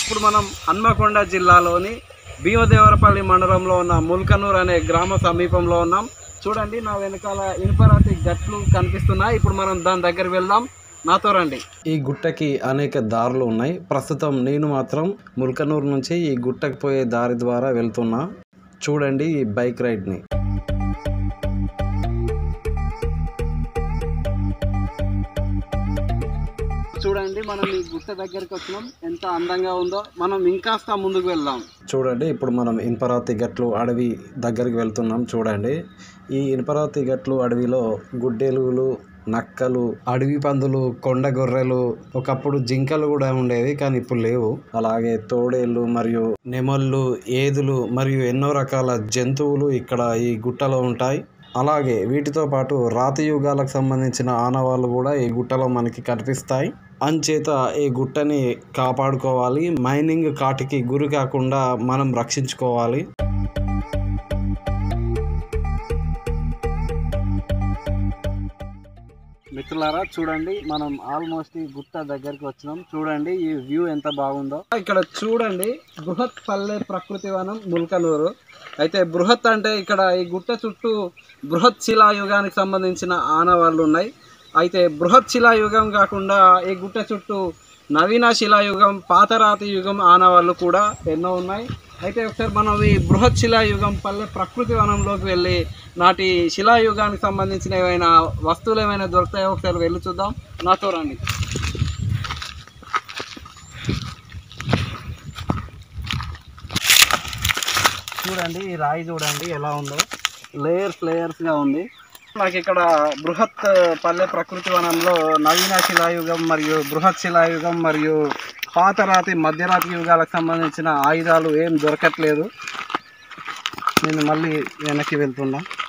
ఇప్పుడు మనం హన్మకొండ జిల్లాలోని భీమదేవరపల్లి మండలంలో ఉన్న ముల్కనూర్ అనే గ్రామ సమీపంలో ఉన్నాం. చూడండి, నా వెనకాల ఇనుపరాతి గట్లు కనిపిస్తున్నాయి. ఇప్పుడు మనం దాని దగ్గర వెళ్దాం, నాతో రండి. ఈ గుట్టకి అనేక దారులు ఉన్నాయి. ప్రస్తుతం నేను మాత్రం ముల్కనూర్ నుంచి ఈ గుట్టకి పోయే దారి ద్వారా వెళ్తున్నా. చూడండి ఈ బైక్ రైడ్ని. చూడండి, మనం ఈ గుట్ట దగ్గరికి వచ్చినాం. ఎంత అందంగా ఉందో. మనం ఇంకాస్త ముందుకు వెళ్దాం. చూడండి, ఇప్పుడు మనం ఇనుపరాతి గట్లు అడవి దగ్గరికి వెళ్తున్నాం. చూడండి, ఈ ఇనుపరాతి గట్లు అడవిలో గుడ్డెలుగులు, నక్కలు, అడవి పందులు, కొండ గొర్రెలు, ఒకప్పుడు జింకలు కూడా ఉండేవి కానీ ఇప్పుడు లేవు. అలాగే తోడేళ్ళు మరియు నెమళ్ళు, ఏదులు మరియు ఎన్నో రకాల జంతువులు ఇక్కడ ఈ గుట్టలో ఉంటాయి. అలాగే వీటితో పాటు రాతి యుగాలకు సంబంధించిన ఆనవాళ్ళు కూడా ఈ గుట్టలో మనకి కనిపిస్తాయి. అంచేత ఈ గుట్టని కాపాడుకోవాలి. మైనింగ్ కాటికి గురి కాకుండా మనం రక్షించుకోవాలి. మిత్రులారా, చూడండి, మనం ఆల్మోస్ట్ ఈ గుట్ట దగ్గరికి వచ్చినాం. చూడండి ఈ వ్యూ ఎంత బాగుందో. ఇక్కడ చూడండి, బృహత్ పల్లె ప్రకృతి వనం ముల్కనూరు. అయితే బృహత్ అంటే ఇక్కడ ఈ గుట్ట చుట్టూ బృహత్ శిలాయుగానికి సంబంధించిన ఆనవాళ్ళు ఉన్నాయి. అయితే బృహత్ శిలాయుగం కాకుండా ఈ గుట్ట చుట్టూ నవీన శిలాయుగం, పాతరాతి యుగం ఆనవాళ్ళు కూడా ఎన్నో ఉన్నాయి. అయితే ఒకసారి మనం ఈ బృహత్ శిలాయుగం పల్లె ప్రకృతి వనంలోకి వెళ్ళి నాటి శిలాయుగానికి సంబంధించిన ఏమైనా వస్తువులు ఏమైనా దొరుకుతాయో ఒకసారి వెళ్ళి చూద్దాం. నాతో రండి. చూడండి, ఈ రాయి చూడండి ఎలా ఉందో. లేయర్స్గా ఉంది. నాకు ఇక్కడ బృహత్ పల్లె ప్రకృతి వనంలో నవీన శిలాయుగం మరియు బృహత్ శిలాయుగం మరియు పాతరాతి, మధ్యరాతి యుగాలకు సంబంధించిన ఆయుధాలు ఏం దొరకట్లేదు. నేను మళ్ళీ వెనక్కి వెళ్తున్నా.